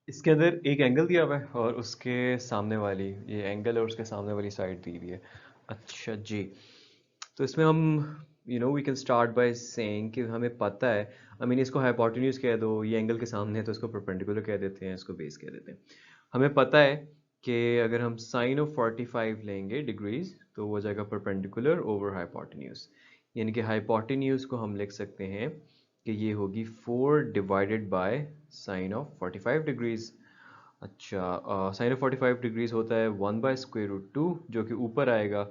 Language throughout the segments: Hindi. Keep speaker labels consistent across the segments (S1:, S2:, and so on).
S1: इसके अंदर एक एंगल दिया हुआ है और उसके सामने वाली, ये एंगल और उसके सामने वाली साइड दी हुई है। अच्छा जी, तो इसमें हम we can start by saying कि हमें पता है, आई मीन इसको हाइपोटेन्यूज कह दो, ये एंगल के सामने है तो इसको परपेंडिकुलर कह देते हैं, इसको बेस कह देते हैं। हमें पता है कि अगर हम साइन ऑफ 45 लेंगे डिग्रीज तो वो हो जाएगा परपेंडिकुलर ओवर हाइपोटेन्यूज, यानी कि हाइपोटेन्यूज को हम लिख सकते हैं कि ये होगी 4 divided by sine of 45 degrees. अच्छा, साइन ऑफ 45 डिग्रीज होता है 1/√2 जो कि ऊपर आएगा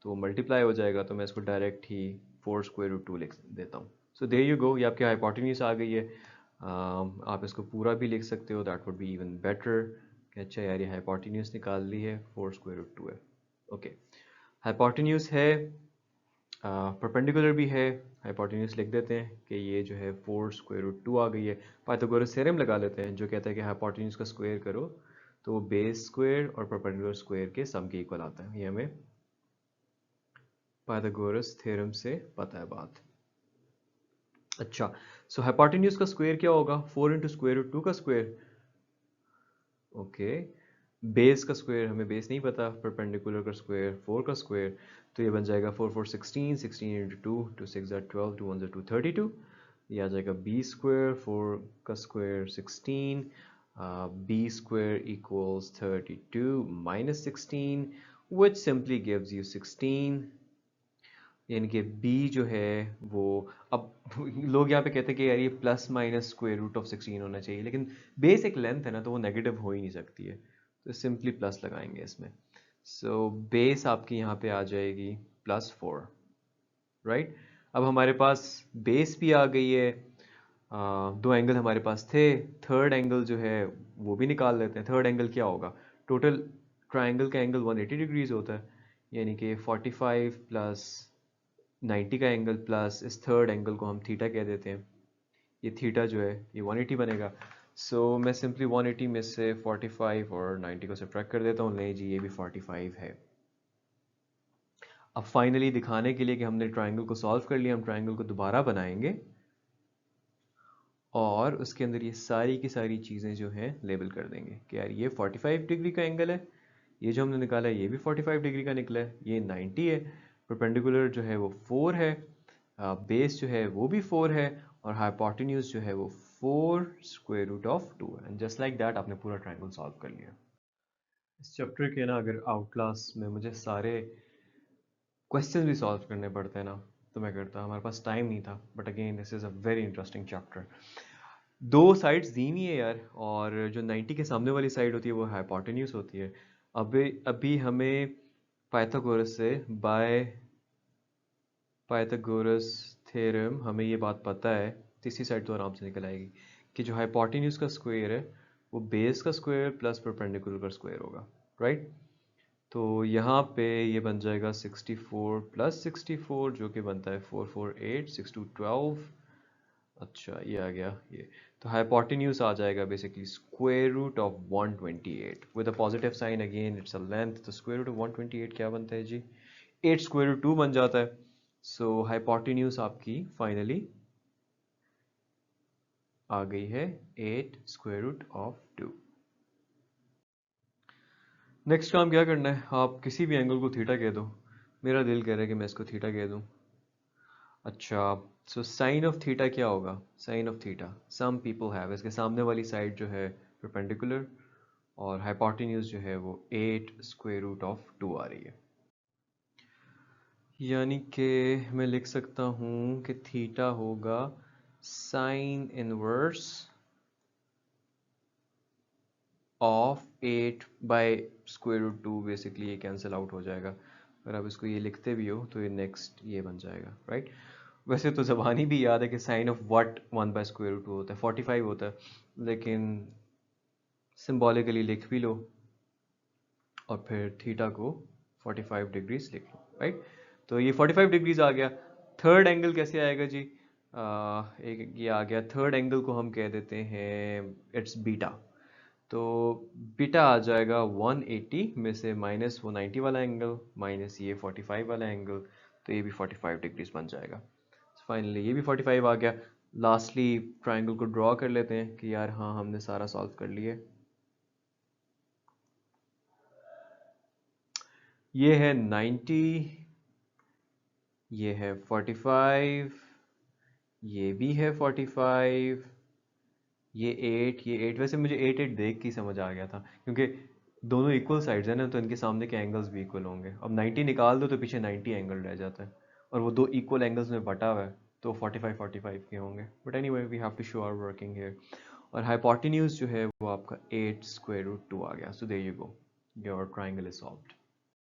S1: तो मल्टीप्लाई हो जाएगा, तो मैं इसको डायरेक्ट ही 4√2 लिख देता हूँ। सो देयर यू गो, ये आपकी हाइपोटेन्यूज आ गई है। आप इसको पूरा भी लिख सकते हो, that would be even better कि अच्छा यार ये हाइपोटेन्यूज निकाल ली है, 4√2 है। ओके, हाइपोटेन्यूज है, परपेंडिकुलर भी है, हाइपोटेन्यूज लिख देते हैं कि ये जो है 4√2 आ गई है। पाइथागोरस थ्योरम लगा लेते हैं जो कहता है कि हाइपोटेन्यूज का स्क्वायर करो तो वो बेस स्क्वायर और परपेंडिकुलर स्क्वायर के सम के इक्वल आता है। ये हमें पाइथागोरस थ्योरम से पता है बात। अच्छा, सो हाइपोटेन्यूज का स्क्वायर क्या होगा? 4 इंटू स्क्वायर रूट 2 का स्क्वायर। ओके, बेस का स्क्वायर हमें बेस नहीं पता, परपेंडिकुलर का स्क्वायर 4 का स्क्वायर, तो ये बन जाएगा 4 4 16, 16 इंटू 2, 2 6 12, 2 1 2 32। ये आ जाएगा बी स्क्वायर, 4 का square 16, B square equals 32 minus 16 which simply gives you 16, यानी कि b जो है वो, अब लोग यहाँ पे कहते हैं कि यार ये plus minus square root of 16 होना चाहिए, लेकिन बेस एक लेंथ है ना तो वो नेगेटिव हो ही नहीं सकती है, तो सिंपली प्लस लगाएंगे इसमें। सो बेस आपकी यहाँ पे आ जाएगी +4, राइट। अब हमारे पास बेस भी आ गई है, दो एंगल हमारे पास थे, थर्ड एंगल जो है वो भी निकाल लेते हैं। थर्ड एंगल क्या होगा? टोटल ट्राइंगल का एंगल 180 डिग्रीज होता है, यानी कि 45 प्लस 90 का एंगल प्लस इस थर्ड एंगल को हम थीटा कह देते हैं, ये थीटा जो है ये 180 बनेगा। सो मैं सिंपली 180 में से 45 और 90 को सब्ट्रैक्ट कर देता हूँ, नहीं जी ये भी 45 है। अब फाइनली दिखाने के लिए कि हमने ट्राइंगल को सॉल्व कर लिया, हम ट्राइंगल को दोबारा बनाएंगे और उसके अंदर ये सारी की सारी चीज़ें जो हैं लेबल कर देंगे कि यार ये 45 डिग्री का एंगल है, ये जो हमने निकाला है ये भी 45 डिग्री का निकला है, ये 90 है, परपेंडिकुलर जो है वो 4 है, बेस जो है वो भी 4 है, और हाइपोटेन्यूज जो है वो 4 स्क्वायर रूट ऑफ 2 है। एंड जस्ट लाइक दैट आपने पूरा ट्राइंगल सॉल्व कर लिया। इस चैप्टर के ना अगर आउट क्लास में मुझे सारे क्वेश्चंस भी सॉल्व करने पड़ते हैं ना तो मैं करता, हमारे पास टाइम नहीं था, but again this is a very interesting chapter. दो साइड्स दी हुई है यार, और जो 90 के सामने वाली साइड होती है वो हाइपोटेन्यूज होती है। अभी अभी हमें पाइथागोरस से बाय पाइथागोरस थ्योरम हमें ये बात पता है, तीसरी साइड तो आराम से निकल आएगी कि जो हाइपोटेन्यूज का स्क्वायर है वो बेस का स्क्वायर प्लस परपेंडिकुलर का स्क्वायर होगा, राइट। तो यहाँ पे ये बन जाएगा 64 प्लस 64 जो कि बनता है 448, 6 2 12। अच्छा ये आ गया ये, तो हाइपोटेन्यूज आ जाएगा basically square root of 128 with a positive sign, again it's a length, तो स्क्वायर रूट ऑफ 128 क्या बनता है जी? 8 स्क्वायर रूट 2 बन जाता है। सो हाइपोटेन्यूज आपकी फाइनली आ गई है 8 स्क्वायर रूट ऑफ 2। नेक्स्ट काम क्या करना है, आप किसी भी एंगल को थीटा कह दो, मेरा दिल कह रहा है कि मैं इसको थीटा कह दूं। अच्छा, सो साइन ऑफ थीटा क्या होगा? Sine of theta some people have, इसके सामने वाली साइड जो है परपेंडिकुलर और हाइपोटेन्यूज जो है वो 8 स्क्वायर रूट ऑफ 2 आ रही है, यानी कि मैं लिख सकता हूँ कि थीटा होगा sine inverse of 8 by square root 2, basically ये कैंसिल आउट हो जाएगा। अगर आप इसको ये लिखते भी हो तो ये नेक्स्ट ये बन जाएगा, राइट। वैसे तो ज़बानी भी याद है कि साइन ऑफ वट 1/√2 होता है, 45 होता है, लेकिन सिंबॉलिकली लिख भी लो और फिर थीटा को 45 डिग्रीज लिख लो, राइट। तो ये 45 डिग्रीज आ गया। थर्ड एंगल कैसे आएगा जी? एक ये आ गया, थर्ड एंगल को हम कह देते हैं इट्स बीटा, तो बीटा आ जाएगा 180 में से माइनस वो 90 वाला एंगल माइनस ये 45 वाला एंगल, तो ये भी 45 डिग्रीज बन जाएगा। फाइनली ये भी 45 आ गया। लास्टली ट्राइंगल को ड्रॉ कर लेते हैं कि यार हाँ हमने सारा सॉल्व कर लिया। ये है 90, ये है 45, ये भी है 45, ये 8, ये 8। वैसे मुझे 8 8 देख के ही समझ आ गया था, क्योंकि दोनों इक्वल साइड्स हैं ना, तो इनके सामने के एंगल्स भी इक्वल होंगे। अब 90 निकाल दो तो पीछे 90 एंगल रह जाता है, और वो दो इक्वल एंगल्स में बटा हुआ है, तो 45 45 के होंगे। But anyway we have to show our working here. और हाइपोटेन्यूज जो है वो आपका 8 स्क्वायर रूट 2 आ गया। So there you go, your triangle is solved.